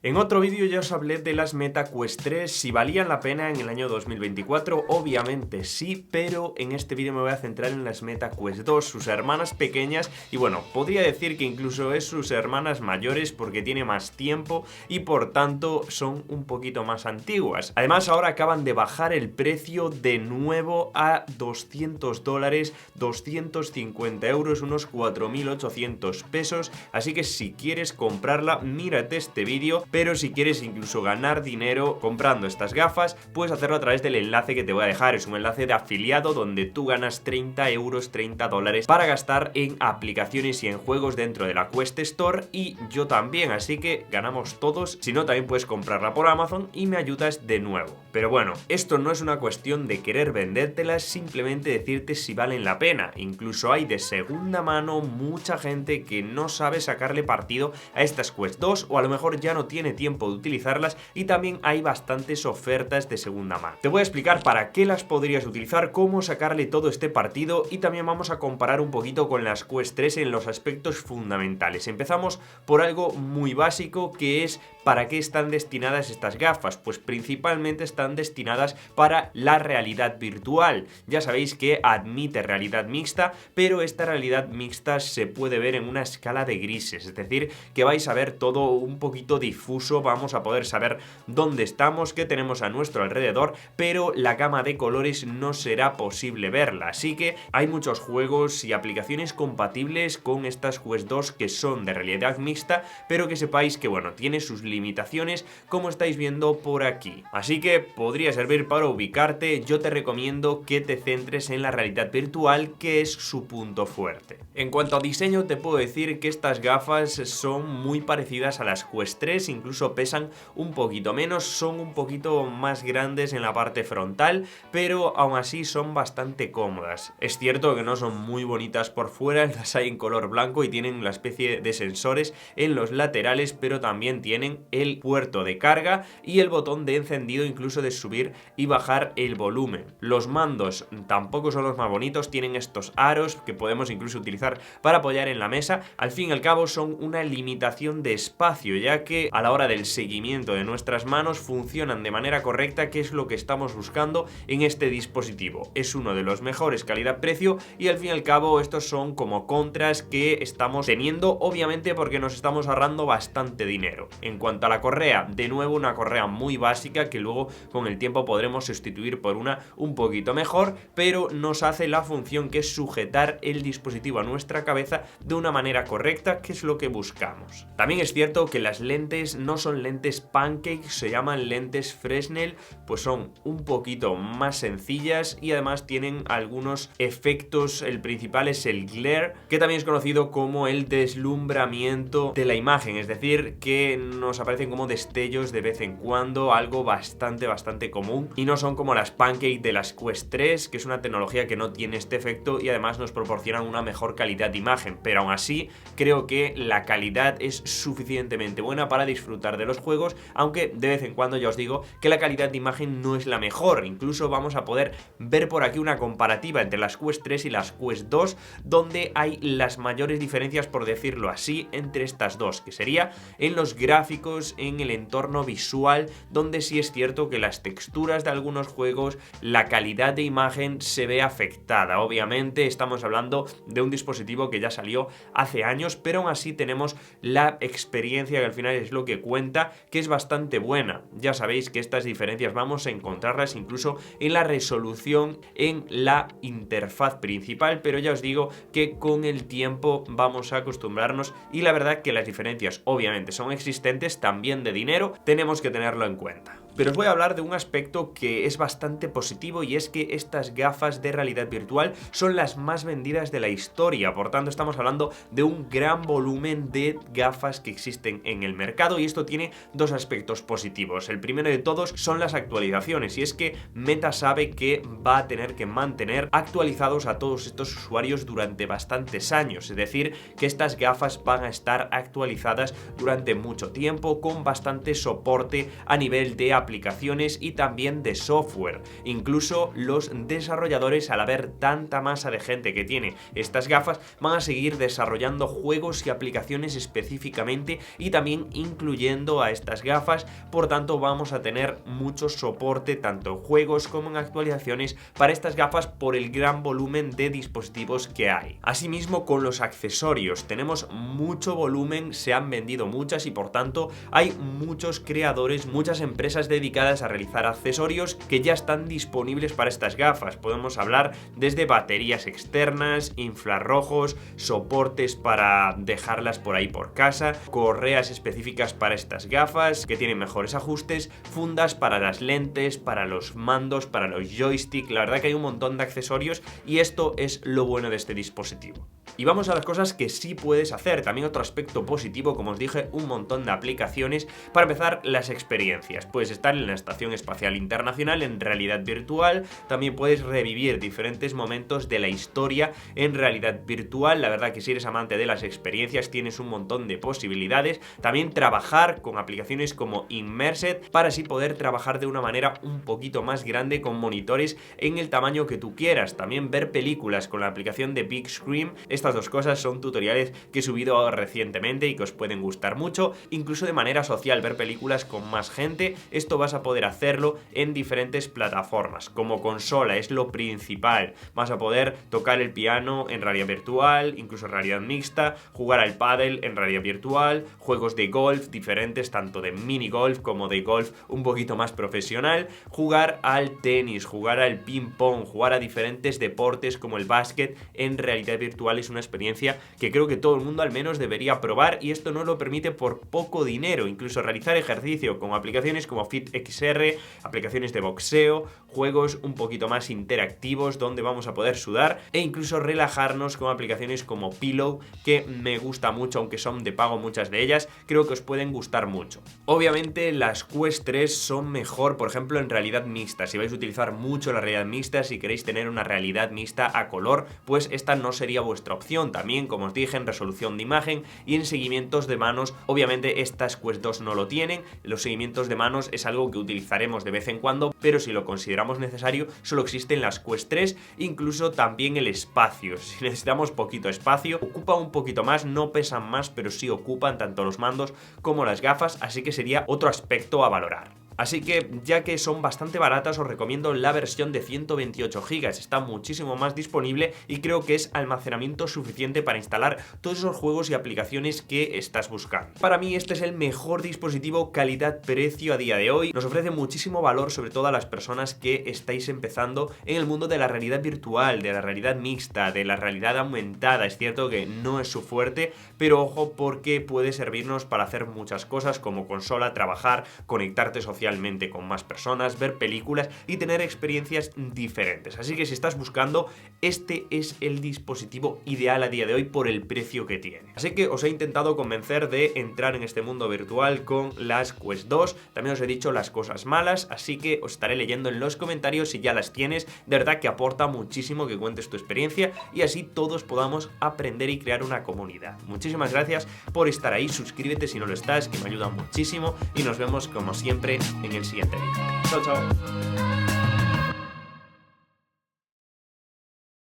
En otro vídeo ya os hablé de las Meta Quest 3, si valían la pena en el año 2024, obviamente sí, pero en este vídeo me voy a centrar en las Meta Quest 2, sus hermanas pequeñas, y bueno, podría decir que incluso es sus hermanas mayores porque tiene más tiempo y por tanto son un poquito más antiguas. Además ahora acaban de bajar el precio de nuevo a $200, 250 euros, unos 4.800 pesos, así que si quieres comprarla, mírate este vídeo. Pero si quieres incluso ganar dinero comprando estas gafas, puedes hacerlo a través del enlace que te voy a dejar. Es un enlace de afiliado donde tú ganas 30 euros, 30 dólares para gastar en aplicaciones y en juegos dentro de la Quest Store, y yo también, así que ganamos todos. Si no, también puedes comprarla por Amazon y me ayudas de nuevo. Pero bueno, esto no es una cuestión de querer vendértelas, simplemente decirte si valen la pena. Incluso hay de segunda mano mucha gente que no sabe sacarle partido a estas Quest 2, o a lo mejor ya no tiene tiempo de utilizarlas, y también hay bastantes ofertas de segunda mano. Te voy a explicar para qué las podrías utilizar, cómo sacarle todo este partido, y también vamos a comparar un poquito con las Quest 3 en los aspectos fundamentales. Empezamos por algo muy básico, que es ¿para qué están destinadas estas gafas? Pues principalmente están destinadas para la realidad virtual. Ya sabéis que admite realidad mixta, pero esta realidad mixta se puede ver en una escala de grises, es decir, que vais a ver todo un poquito difuso, vamos a poder saber dónde estamos, qué tenemos a nuestro alrededor, pero la gama de colores no será posible verla, así que hay muchos juegos y aplicaciones compatibles con estas Quest 2 que son de realidad mixta, pero que sepáis que bueno, tiene sus limitaciones, como estáis viendo por aquí. Así que podría servir para ubicarte. Yo te recomiendo que te centres en la realidad virtual, que es su punto fuerte. En cuanto a diseño, te puedo decir que estas gafas son muy parecidas a las Quest 3, incluso pesan un poquito menos, son un poquito más grandes en la parte frontal, pero aún así son bastante cómodas. Es cierto que no son muy bonitas por fuera, las hay en color blanco y tienen la especie de sensores en los laterales, pero también tienen el puerto de carga y el botón de encendido, incluso de subir y bajar el volumen. Los mandos tampoco son los más bonitos, tienen estos aros que podemos incluso utilizar para apoyar en la mesa. Al fin y al cabo son una limitación de espacio, ya que a la hora del seguimiento de nuestras manos funcionan de manera correcta, que es lo que estamos buscando en este dispositivo. Es uno de los mejores calidad-precio y al fin y al cabo estos son como contras que estamos teniendo, obviamente porque nos estamos ahorrando bastante dinero. En cuanto a la correa, de nuevo una correa muy básica que luego con el tiempo podremos sustituir por una un poquito mejor, pero nos hace la función que es sujetar el dispositivo a nuestra cabeza de una manera correcta, que es lo que buscamos. También es cierto que las lentes no son lentes pancake, se llaman lentes Fresnel, pues son un poquito más sencillas y además tienen algunos efectos. El principal es el glare, que también es conocido como el deslumbramiento de la imagen, es decir, que nos aparecen como destellos de vez en cuando, algo bastante común, y no son como las pancake de las Quest 3, que es una tecnología que no tiene este efecto y además nos proporcionan una mejor calidad de imagen, pero aún así creo que la calidad es suficientemente buena para disfrutar de los juegos, aunque de vez en cuando ya os digo que la calidad de imagen no es la mejor. Incluso vamos a poder ver por aquí una comparativa entre las Quest 3 y las Quest 2, donde hay las mayores diferencias, por decirlo así, entre estas dos, que sería en los gráficos, en el entorno visual, donde sí es cierto que las texturas de algunos juegos, la calidad de imagen se ve afectada. Obviamente estamos hablando de un dispositivo que ya salió hace años, pero aún así tenemos la experiencia, que al final es lo que cuenta, que es bastante buena. Ya sabéis que estas diferencias vamos a encontrarlas incluso en la resolución, en la interfaz principal, pero ya os digo que con el tiempo vamos a acostumbrarnos, y la verdad que las diferencias obviamente son existentes, también de dinero, tenemos que tenerlo en cuenta. Pero os voy a hablar de un aspecto que es bastante positivo, y es que estas gafas de realidad virtual son las más vendidas de la historia. Por tanto, estamos hablando de un gran volumen de gafas que existen en el mercado, y esto tiene dos aspectos positivos. El primero de todos son las actualizaciones, y es que Meta sabe que va a tener que mantener actualizados a todos estos usuarios durante bastantes años, es decir, que estas gafas van a estar actualizadas durante mucho tiempo, con bastante soporte a nivel de aplicaciones aplicaciones y también de software. Incluso los desarrolladores, al haber tanta masa de gente que tiene estas gafas, van a seguir desarrollando juegos y aplicaciones específicamente y también incluyendo a estas gafas. Por tanto, vamos a tener mucho soporte tanto en juegos como en actualizaciones para estas gafas por el gran volumen de dispositivos que hay. Asimismo, con los accesorios tenemos mucho volumen, se han vendido muchas y por tanto hay muchos creadores, muchas empresas dedicadas a realizar accesorios que ya están disponibles para estas gafas. Podemos hablar desde baterías externas, infrarrojos, soportes para dejarlas por ahí por casa, correas específicas para estas gafas que tienen mejores ajustes, fundas para las lentes, para los mandos, para los joysticks. La verdad que hay un montón de accesorios y esto es lo bueno de este dispositivo. Y vamos a las cosas que sí puedes hacer. También otro aspecto positivo, como os dije, un montón de aplicaciones. Para empezar, las experiencias. Puedes estar en la Estación Espacial Internacional en realidad virtual. También puedes revivir diferentes momentos de la historia en realidad virtual. La verdad que si eres amante de las experiencias tienes un montón de posibilidades. También trabajar con aplicaciones como Immersed para así poder trabajar de una manera un poquito más grande con monitores en el tamaño que tú quieras. También ver películas con la aplicación de Big Screen. Estas dos cosas son tutoriales que he subido recientemente y que os pueden gustar mucho. Incluso de manera social, ver películas con más gente. Esto vas a poder hacerlo en diferentes plataformas. Como consola es lo principal. Vas a poder tocar el piano en realidad virtual, incluso realidad mixta, jugar al pádel en realidad virtual, juegos de golf diferentes, tanto de mini golf como de golf un poquito más profesional, jugar al tenis, jugar al ping pong, jugar a diferentes deportes como el básquet en realidad virtual. Es una experiencia que creo que todo el mundo al menos debería probar y esto no lo permite por poco dinero. Incluso realizar ejercicio con aplicaciones como FitXR, aplicaciones de boxeo, juegos un poquito más interactivos donde vamos a poder sudar e incluso relajarnos con aplicaciones como Pillow, que me gusta mucho, aunque son de pago muchas de ellas, creo que os pueden gustar mucho. Obviamente las Quest 3 son mejor, por ejemplo, en realidad mixta. Si vais a utilizar mucho la realidad mixta, si queréis tener una realidad mixta a color, pues esta no sería vuestra opción. También, como os dije, en resolución de imagen y en seguimientos de manos. Obviamente estas Quest 2 no lo tienen. Los seguimientos de manos es algo que utilizaremos de vez en cuando, pero si lo consideramos necesario, solo existen las Quest 3. Incluso también el espacio. Si necesitamos poquito espacio, ocupa un poquito más, no pesan más, pero sí ocupan tanto los mandos como las gafas, así que sería otro aspecto a valorar. Así que, ya que son bastante baratas, os recomiendo la versión de 128 GB. Está muchísimo más disponible y creo que es almacenamiento suficiente para instalar todos esos juegos y aplicaciones que estás buscando. Para mí este es el mejor dispositivo calidad-precio a día de hoy. Nos ofrece muchísimo valor, sobre todo a las personas que estáis empezando en el mundo de la realidad virtual, de la realidad mixta, de la realidad aumentada. Es cierto que no es su fuerte, pero ojo, porque puede servirnos para hacer muchas cosas como consola, trabajar, conectarte socialmente con más personas, ver películas y tener experiencias diferentes. Así que si estás buscando, este es el dispositivo ideal a día de hoy por el precio que tiene. Así que os he intentado convencer de entrar en este mundo virtual con las Quest 2. También os he dicho las cosas malas, así que os estaré leyendo en los comentarios si ya las tienes. De verdad que aporta muchísimo que cuentes tu experiencia y así todos podamos aprender y crear una comunidad. Muchísimas gracias por estar ahí, suscríbete si no lo estás, que me ayuda muchísimo y nos vemos como siempre en el siguiente vídeo. Chao, chao.